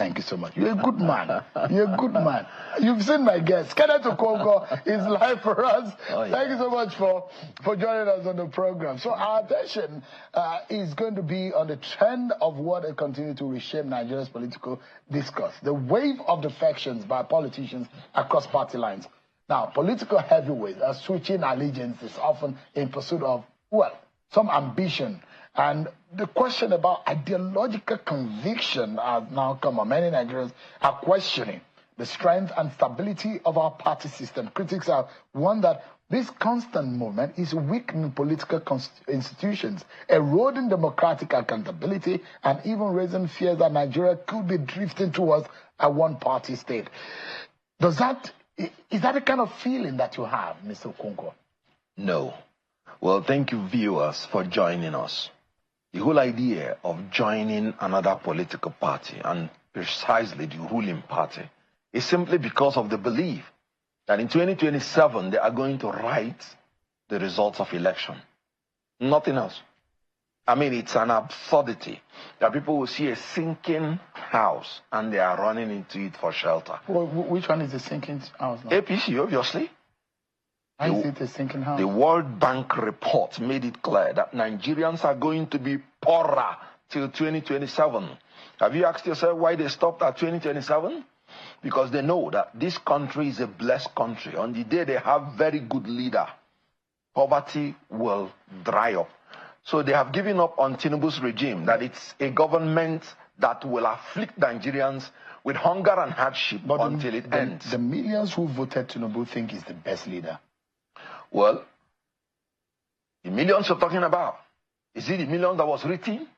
Thank you so much. You're a good man. You're a good man. You've seen my guest. Kenneth Okonkwo is live for us. Oh, yeah. Thank you so much for joining us on the program. So our attention is going to be on the trend of what will continue to reshape Nigeria's political discourse. The wave of defections by politicians across party lines. Now, political heavyweights are switching allegiances, often in pursuit of, well, some ambition. And the question about ideological conviction has now come up. Many Nigerians are questioning the strength and stability of our party system. Critics have warned that this constant movement is weakening political institutions, eroding democratic accountability, and even raising fears that Nigeria could be drifting towards a one-party state. Is that the kind of feeling that you have, Mr. Okonkwo? No. Well, thank you, viewers, for joining us. The whole idea of joining another political party, and precisely the ruling party, is simply because of the belief that in 2027 they are going to write the results of election. Nothing else. I mean, it's an absurdity that people will see a sinking house and they are running into it for shelter. Well, which one is the sinking house now? APC, obviously. Why is it a sinking house? The World Bank report made it clear that Nigerians are going to be poorer till 2027. Have you asked yourself why they stopped at 2027? Because they know that this country is a blessed country. On the day they have very good leader, poverty will dry up. So they have given up on Tinubu's regime, that it's a government that will afflict Nigerians with hunger and hardship until it ends. The millions who voted Tinubu think he's the best leader. Well, the millions you're talking about, is it the million that was written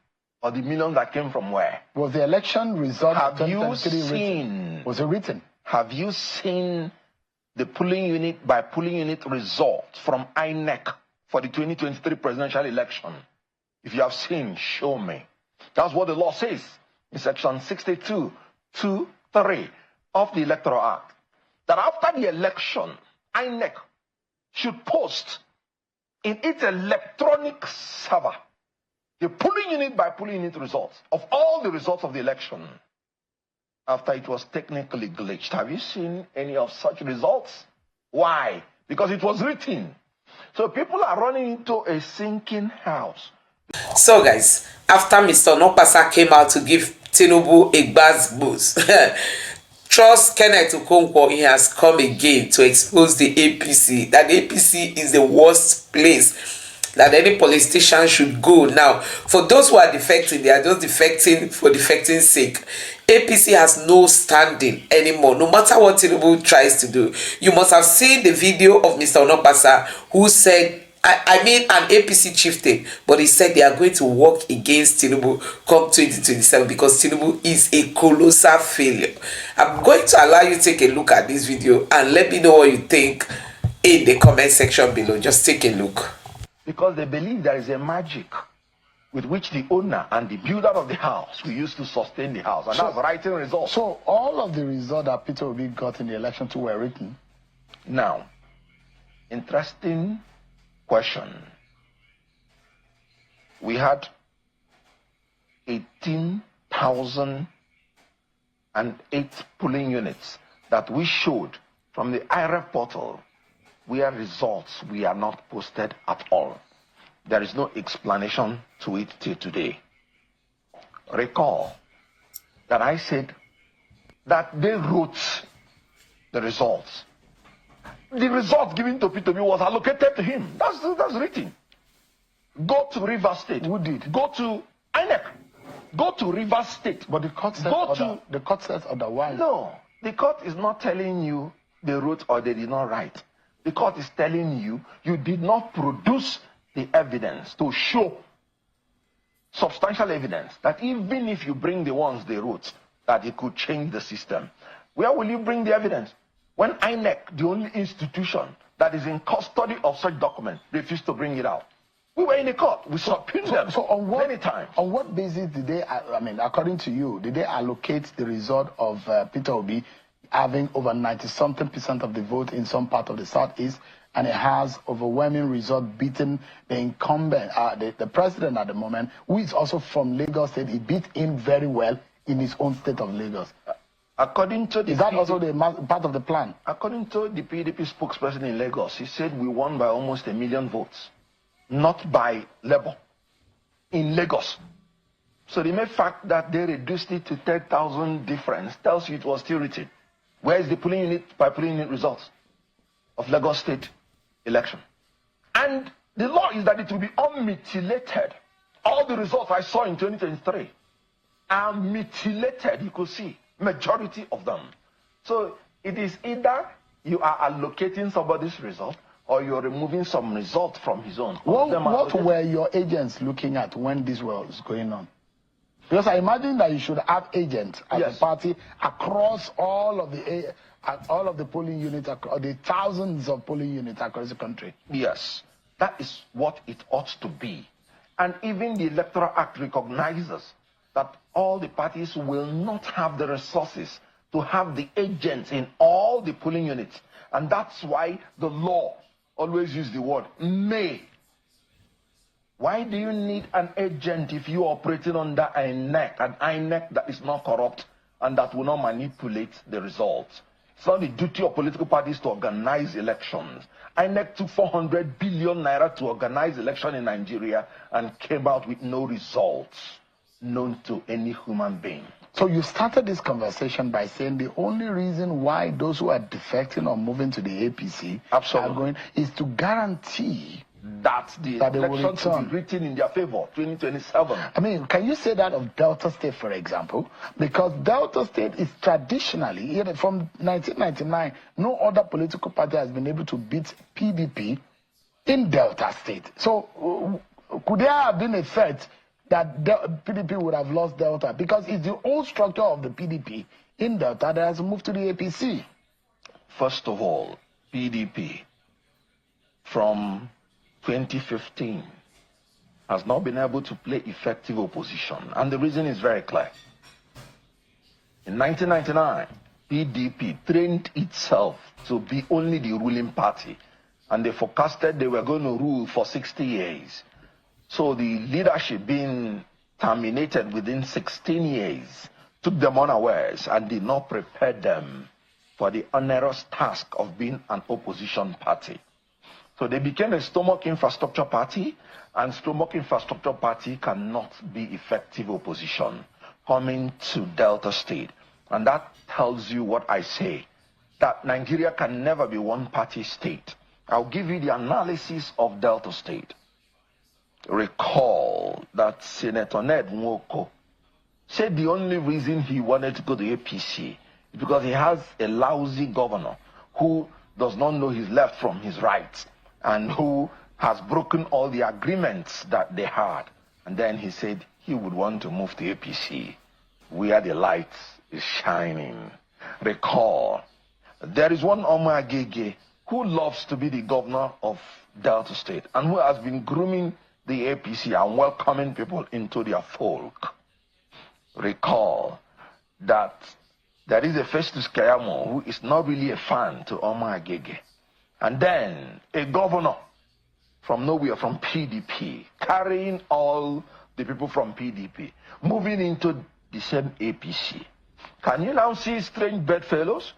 or the million that came from where? Was the election result have you seen? Was it written? Have you seen the polling unit by polling unit results from INEC for the 2023 presidential election? If you have seen, show me. That's what the law says in section 62(2)(3) of the Electoral Act. That after the election, INEC should post in its electronic server the polling unit by polling unit results of all the results of the election after it was technically glitched. Have you seen any of such results? Why? Because it was written. So people are running into a sinking house. So guys, after Mr. Onokpasa came out to give Tinubu a boost, trust Kenneth Okonkwo, he has come again to expose the APC, that the APC is the worst place that any politician should go. Now, for those who are defecting, they are just defecting for defecting sake. APC has no standing anymore, no matter what Tinubu tries to do. You must have seen the video of Mr. Onokpasa, who said, I mean an APC chieftain, but he said they are going to work against Tinubu come 2027 because Tinubu is a colossal failure. I'm going to allow you to take a look at this video and let me know what you think in the comment section below. Just take a look. Because they believe there is a magic with which the owner and the builder of the house will use to sustain the house, and that's writing results. So all of the results that Peter Obi got in the election too were written? Now, interesting question. We had 18,008 polling units that we showed from the IREF portal where results were not posted at all. There is no explanation to it till today. Recall that I said that they wrote the results. The result given to Peter Obi was allocated to him. That's written. Go to Rivers State. Who did? Go to INEC. Go to Rivers State. But the court says otherwise. No, the court is not telling you they wrote or they did not write. The court is telling you you did not produce the evidence to show substantial evidence that even if you bring the ones they wrote, that it could change the system. Where will you bring the evidence? When INEC, the only institution that is in custody of such documents, refused to bring it out. We were in the court. We subpoenaed them many times. On what basis did they, I mean, according to you, did they allocate the result of Peter Obi having over 90-something% of the vote in some part of the Southeast, and it has overwhelming result beating the incumbent, the president at the moment, who is also from Lagos State? He beat him very well in his own state of Lagos. According to the Is that also part of the plan? According to the PDP spokesperson in Lagos, he said we won by almost 1 million votes, not by Labour, in Lagos. So the mere fact that they reduced it to 10,000 difference tells you it was still written. Where is the polling unit by polling unit results of Lagos State election? And the law is that it will be unmutilated. All the results I saw in 2023 are mutilated, you could see. Majority of them. So it is either you are allocating somebody's result or you're removing some result from his own. What were your agents looking at when this was going on? Because I imagine that you should have agents at the party across all of the polling units, or the thousands of polling units across the country. Yes, that is what it ought to be. And even the Electoral Act recognizes that all the parties will not have the resources to have the agents in all the polling units. And that's why the law always uses the word may. Why do you need an agent if you are operating under an INEC that is not corrupt and that will not manipulate the results? It's not the duty of political parties to organize elections. INEC took 400 billion naira to organize election in Nigeria and came out with no results known to any human being. So you started this conversation by saying the only reason why those who are defecting or moving to the APC are going is to guarantee that the election will be written in their favor, 2027. I mean, can you say that of Delta State, for example? Because Delta State is traditionally, from 1999, no other political party has been able to beat PDP in Delta State. So could there have been a threat that PDP would have lost Delta? Because it's the old structure of the PDP in Delta that has moved to the APC. First of all, PDP from 2015 has not been able to play effective opposition. And the reason is very clear. In 1999, PDP trained itself to be only the ruling party. And they forecasted they were going to rule for 60 years. So the leadership being terminated within 16 years took them unawares and did not prepare them for the onerous task of being an opposition party. So they became a stomach infrastructure party, and stomach infrastructure party cannot be effective opposition coming to Delta State. And that tells you what I say, that Nigeria can never be one party state. I'll give you the analysis of Delta State. Recall that Senator Ned Nwoko said the only reason he wanted to go to APC is because he has a lousy governor who does not know his left from his right and who has broken all the agreements that they had. And then he said he would want to move to APC where the light is shining. Recall, there is one Omar Agege who loves to be the governor of Delta State and who has been grooming the APC and welcoming people into their fold. Recall that there is a Festus Keyamo who is not really a fan to Omar Agege. And then a governor from nowhere, from PDP, carrying all the people from PDP, moving into the same APC. Can you now see strange bedfellows?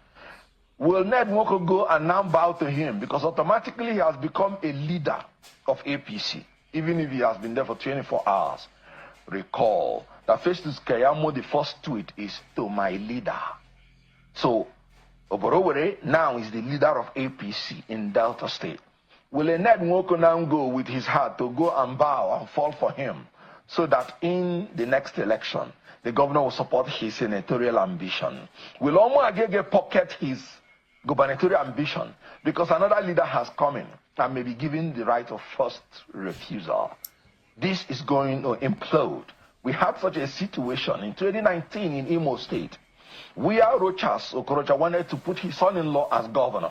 Will Ned Nwoko go and now bow to him? Because automatically he has become a leader of APC, even if he has been there for 24 hours. Recall that Festus Keyamo, the first tweet is to my leader. So Oborowere now is the leader of APC in Delta State. Will a Ned Nwoko now go with his heart to go and bow and fall for him so that in the next election, the governor will support his senatorial ambition? Will Omar Agege pocket his gubernatorial ambition because another leader has come in and may be given the right of first refusal? This is going to implode. We had such a situation in 2019 in Imo State, where Rochas Okorocha wanted to put his son-in-law as governor.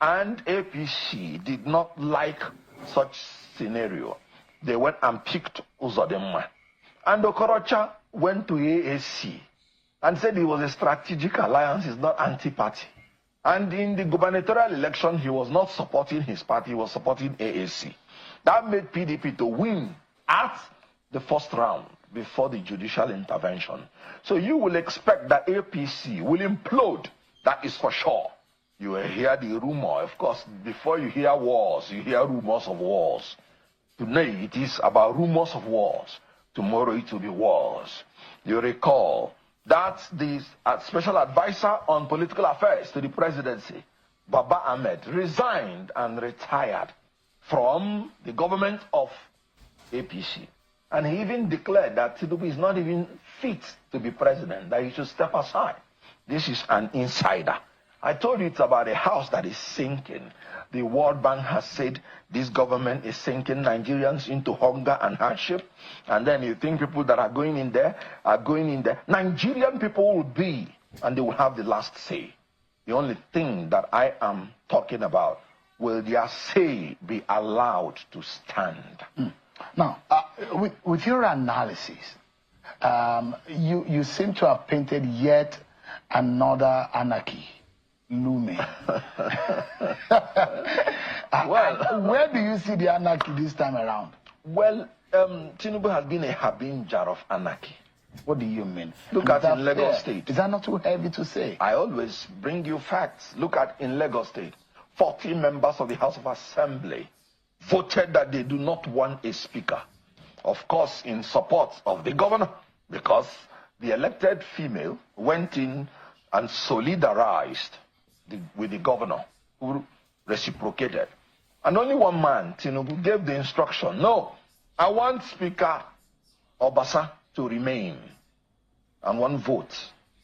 And APC did not like such scenario. They went and picked Uzodinma. And Okorocha went to AAC and said it was a strategic alliance, it's not anti-party. And in the gubernatorial election, he was not supporting his party, he was supporting AAC. That made PDP to win at the first round before the judicial intervention. So you will expect that APC will implode. That is for sure. You will hear the rumor. Of course, before you hear wars, you hear rumors of wars. Today, it is about rumors of wars. Tomorrow, it will be wars. You recall that the special advisor on political affairs to the presidency, Baba Ahmed, resigned and retired from the government of APC. And he even declared that Tinubu is not even fit to be president, that he should step aside. This is an insider. I told you it's about a house that is sinking. The World Bank has said this government is sinking Nigerians into hunger and hardship. And then you think people that are going in there are going in there. Nigerian people will be, and they will have the last say. The only thing that I am talking about, will their say be allowed to stand? Now, with your analysis, you seem to have painted yet another anarchy looming. Well, where do you see the anarchy this time around? Well, Tinubu has been a harbinger of anarchy. What do you mean? Look at in Lagos State. Is that not too heavy to say? I always bring you facts. Look at in Lagos State. 40 members of the House of Assembly voted that they do not want a speaker. Of course, in support of the governor, because the elected female went in and solidarized with the governor, who reciprocated. And only one man, Tinubu, gave the instruction, no, I want Speaker Obasa to remain. And one vote,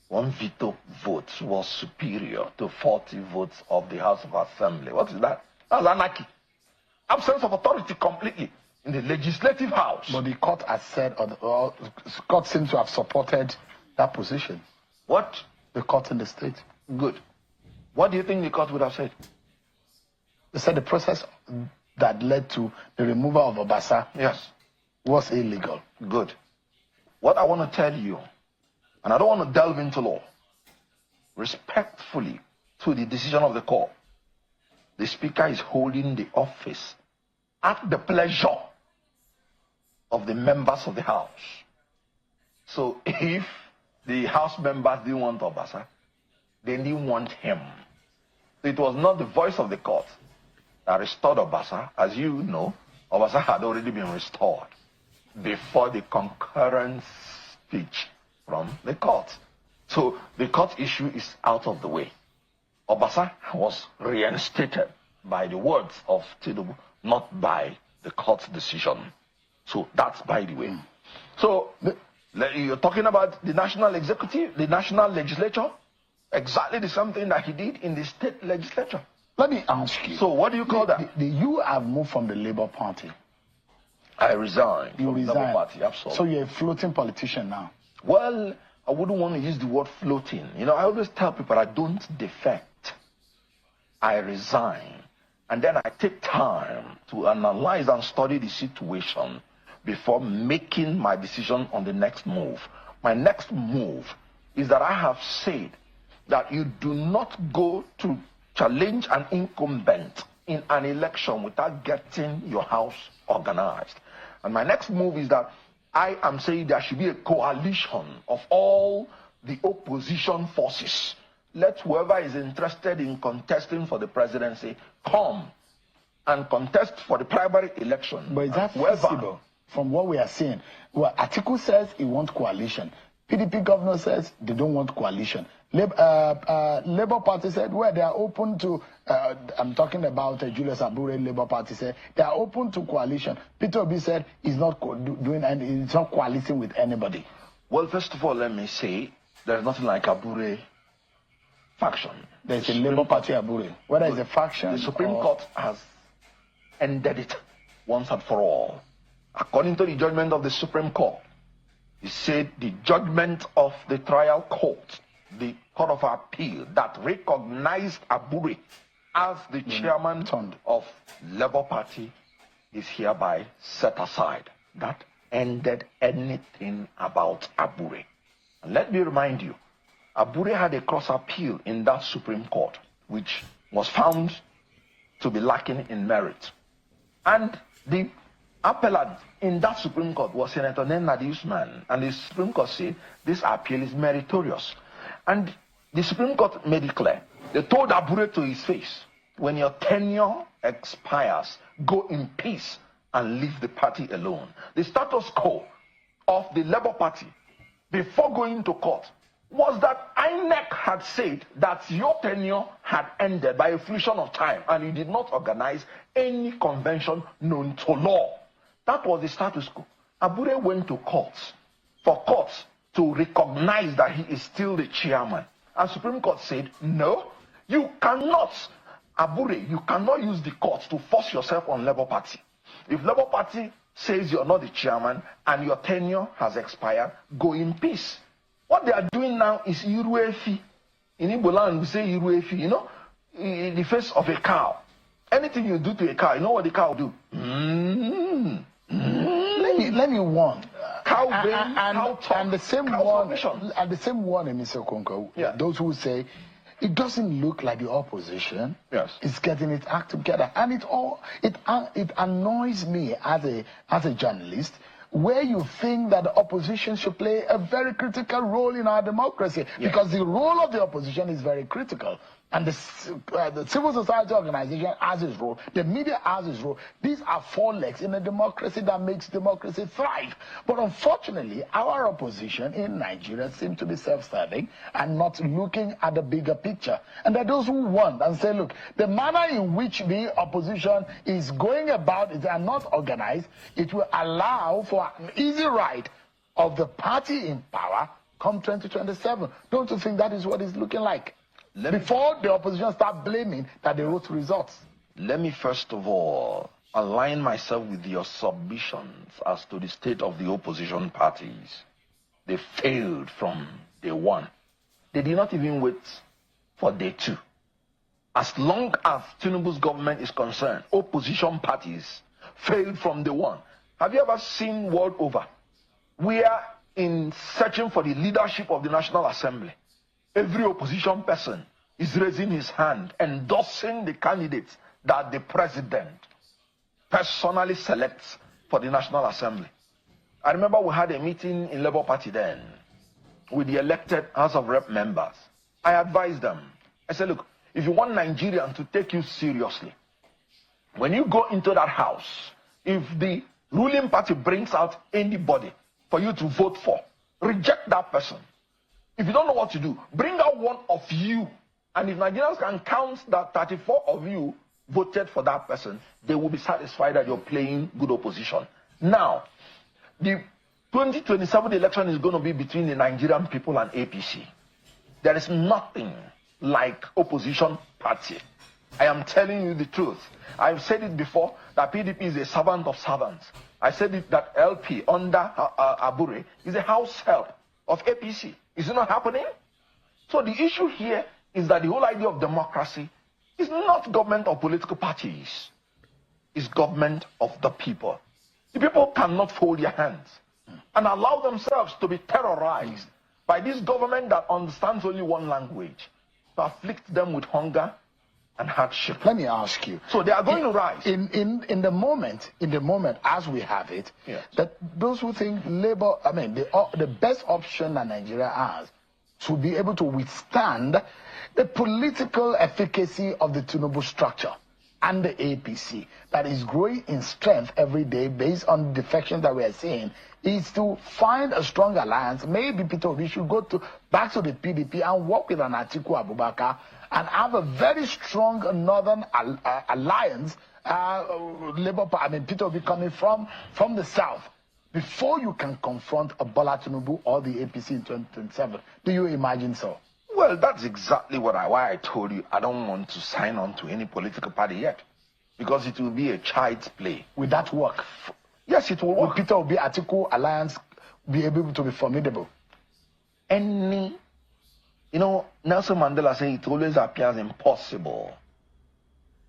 one veto vote was superior to 40 votes of the House of Assembly. What is that? That's anarchy. Absence of authority completely in the legislative house. But the court has said, or the court seems to have supported that position. What? The court in the state. Good. What do you think the court would have said? They said the process that led to the removal of Obasa, yes, was illegal. Good. What I want to tell you, and I don't want to delve into law, respectfully to the decision of the court, the speaker is holding the office at the pleasure of the members of the house. So if the house members didn't want Obasa, they didn't want him. It was not the voice of the court that restored Obasa. As you know, Obasa had already been restored before the concurrent speech from the court. So the court issue is out of the way. Obasa was reinstated by the words of Tinubu, not by the court's decision. So that's by the way. So you're talking about the national executive, the national legislature, exactly the same thing that he did in the state legislature. Let me ask you. So what do you call that? You have moved from the Labour Party. I resigned from the Labour Party, absolutely. So you're a floating politician now. Well, I wouldn't want to use the word floating. You know, I always tell people I don't defect. I resign. And then I take time to analyze and study the situation before making my decision on the next move. My next move is that I have said that you do not go to challenge an incumbent in an election without getting your house organized. And my next move is that I am saying there should be a coalition of all the opposition forces. Let whoever is interested in contesting for the presidency come and contest for the primary election. But is that feasible from what we are seeing? Well, Atiku says he wants coalition. PDP governor says they don't want coalition. Labour Party said, well, they are open to, I'm talking about Julius Abure, Labour Party said, they are open to coalition. Peter Obi said he's not doing and he's not coaliting with anybody. Well, first of all, let me say, there's nothing like Abure faction. There's a Labour Party Abure. Whether it's a faction. The Supreme Court has ended it once and for all. According to the judgment of the Supreme Court, it said the judgment of the trial court, the Court of Appeal, that recognized Abure as the chairman of Labour Party is hereby set aside. That ended anything about Abure. And let me remind you, Abure had a cross appeal in that Supreme Court, which was found to be lacking in merit. And the appellant in that Supreme Court was Senator nnamdi, and the Supreme Court said this appeal is meritorious. And the Supreme Court made it clear. They told Abure to his face, when your tenure expires, go in peace and leave the party alone. The status quo of the Labour Party before going to court was that INEC had said that your tenure had ended by a fruition of time and you did not organize any convention known to law. That was the status quo. Abure went to courts for courts to recognize that he is still the chairman. And Supreme Court said, no, you cannot, Abure, you cannot use the courts to force yourself on Labour Party. If Labour Party says you're not the chairman and your tenure has expired, go in peace. What they are doing now is Iruefi. In Igbo land, we say Iruefi, you know, in the face of a cow. Anything you do to a cow, you know what the cow will do? Let me warn. Cow brain, cow talk, and the same cow one, submission. and the same one, Mr. Okonkwo. Yeah. Those who say it doesn't look like the opposition Yes. is getting its act together, and it annoys me as a journalist, where you think that the opposition should play a very critical role in our democracy, because the role of the opposition is very critical. And the civil society organization has its role, the media has its role. These are four legs in a democracy that makes democracy thrive. But unfortunately, our opposition in Nigeria seems to be self-serving and not looking at the bigger picture. And there are those who want and say, look, the manner in which the opposition is going about it and not organized, it will allow for an easy ride of the party in power come 2027. Don't you think that is what it's looking like? Before the opposition start blaming that they wrote results. Let me first of all align myself with your submissions as to the state of the opposition parties. They failed from day one. They did not even wait for day two. As long as Tinubu's government is concerned, opposition parties failed from day one. Have you ever seen world over, where in searching for the leadership of the National Assembly, every opposition person is raising his hand, endorsing the candidates that the president personally selects for the National Assembly? I remember we had a meeting in Labour Party then with the elected House of Rep members. I advised them. I said, look, if you want Nigerians to take you seriously, when you go into that house, if the ruling party brings out anybody for you to vote for, reject that person. If you don't know what to do, bring out one of you. And if Nigerians can count that 34 of you voted for that person, they will be satisfied that you're playing good opposition. Now, the 2027 election is going to be between the Nigerian people and APC. There is nothing like opposition party. I am telling you the truth. I've said it before that PDP is a servant of servants. I said it that LP under Abure is a house help of APC. Is it not happening? So the issue here is that the whole idea of democracy is not government of political parties. It's government of the people. The people cannot fold their hands and allow themselves to be terrorized by this government that understands only one language, to afflict them with hunger and hardship. Let me ask you. So they are going to rise. In the moment as we have it, yes, that those who think Labour, the best option that Nigeria has to be able to withstand the political efficacy of the Tinubu structure and the APC that is growing in strength every day based on the defections that we are seeing, is to find a strong alliance. Maybe Peter Obi should go back to the PDP and work with an Atiku Abubakar and have a very strong northern alliance. Peter Obi coming from the south, before you can confront a Bola Tinubu or the APC in 2027. Do you imagine so? Well, that's exactly why I told you I don't want to sign on to any political party yet, because it will be a child's play. Will that work? Yes, it will work. Will Peter Obi Atiku alliance be able to be formidable? Nelson Mandela said it always appears impossible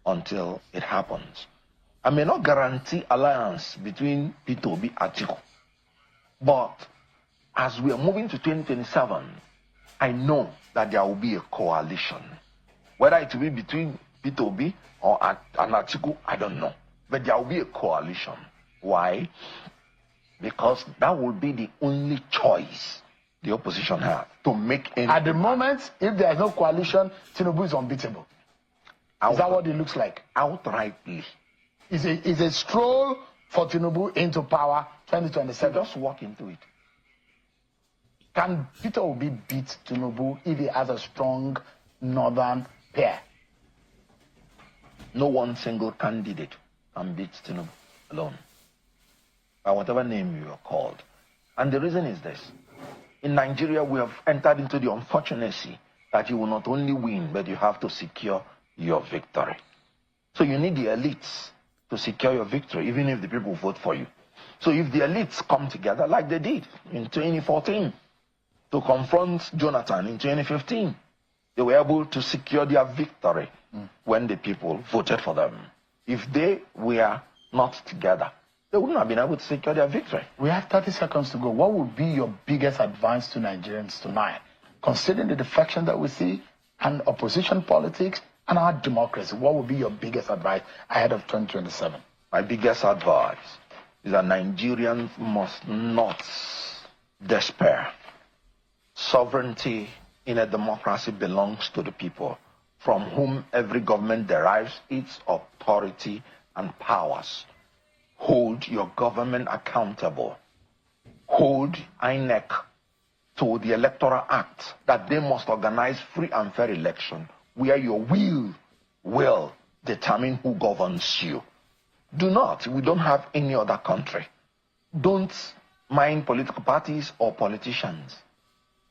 until it happens. I may not guarantee alliance between Peter Obi and Atiku, but as we are moving to 2027, I know that there will be a coalition. Whether it will be between Peter Obi or Atiku, I don't know. But there will be a coalition. Why? Because that will be the only choice the opposition have to make any. At the moment, if there is no coalition, Tinubu is unbeatable. Is that what it looks like? Outrightly. Is a stroll for Tinubu into power 2027. Just walk into it. Can Peter Obi beat Tinubu if he has a strong northern pair? No one single candidate can beat Tinubu alone, by whatever name you are called. And the reason is this. In Nigeria, we have entered into the unfortunacy that you will not only win, but you have to secure your victory. So you need the elites to secure your victory, even if the people vote for you. So if the elites come together like they did in 2014 to confront Jonathan in 2015, they were able to secure their victory when the people voted for them. If they were not together, they wouldn't have been able to secure their victory. We have 30 seconds to go. What would be your biggest advice to Nigerians tonight, considering the defection that we see and opposition politics and our democracy? What would be your biggest advice ahead of 2027? My biggest advice is that Nigerians must not despair. Sovereignty in a democracy belongs to the people, from whom every government derives its authority and powers. Hold your government accountable. Hold INEC to the Electoral Act that they must organize free and fair election where your will determine who governs you. Do not. We don't have any other country. Don't mind political parties or politicians.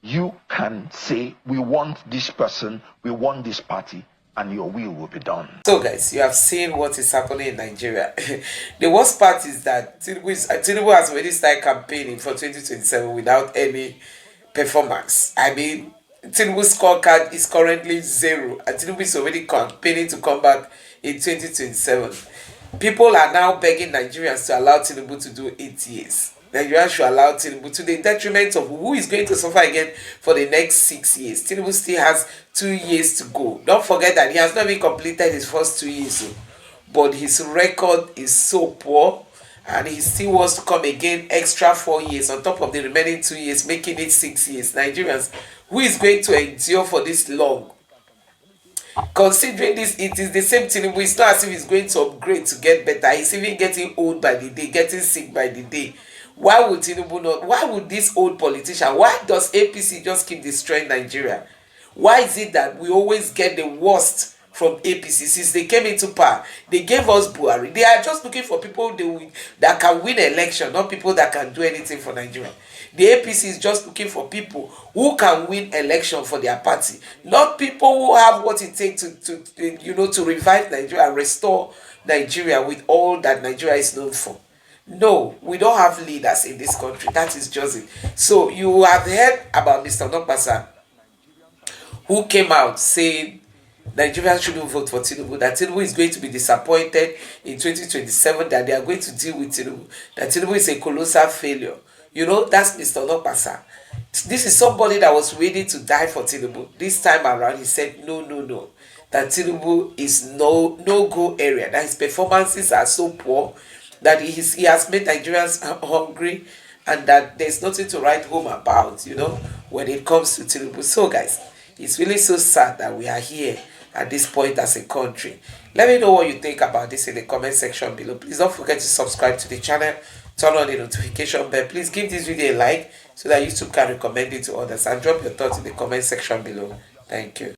You can say, we want this person, we want this party, and your will be done. So guys, you have seen what is happening in Nigeria. The worst part is that Tinubu has already started campaigning for 2027 without any performance. I mean, Tinubu's scorecard is currently 0, and Tinubu is already campaigning to come back in 2027. People are now begging Nigerians to allow Tinubu to do 8 years. Nigerians should allow Tinubu, to the detriment of who is going to suffer again for the next 6 years. Tinubu still has 2 years to go. Don't forget that he has not even completed his first 2 years. But his record is so poor, and he still wants to come again extra 4 years on top of the remaining 2 years, making it 6 years. Nigerians, who is going to endure for this long? Considering this, it is the same Tinubu. It's not as if he's going to upgrade to get better. He's even getting old by the day, getting sick by the day. Why would Tinubu not? Why would this old politician? Why does APC just keep destroying Nigeria? Why is it that we always get the worst from APC since they came into power? They gave us Buhari. They are just looking for people that can win election, not people that can do anything for Nigeria. The APC is just looking for people who can win election for their party, not people who have what it takes to revive Nigeria and restore Nigeria with all that Nigeria is known for. No, we don't have leaders in this country. That is just it. So you have heard about Mr. Nokpasa, who came out saying Nigerians shouldn't vote for Tinubu, that Tinubu is going to be disappointed in 2027, that they are going to deal with Tinubu, that Tinubu is a colossal failure. You know, that's Mr. Nokpasa. This is somebody that was ready to die for Tinubu. This time around, he said, no, that Tinubu is no-go area, that his performances are so poor, that he has made Nigerians hungry, and that there's nothing to write home about, when it comes to Tinubu. So guys, it's really so sad that we are here at this point as a country. Let me know what you think about this in the comment section below. Please don't forget to subscribe to the channel, turn on the notification bell. Please give this video a like so that YouTube can recommend it to others, and drop your thoughts in the comment section below. Thank you.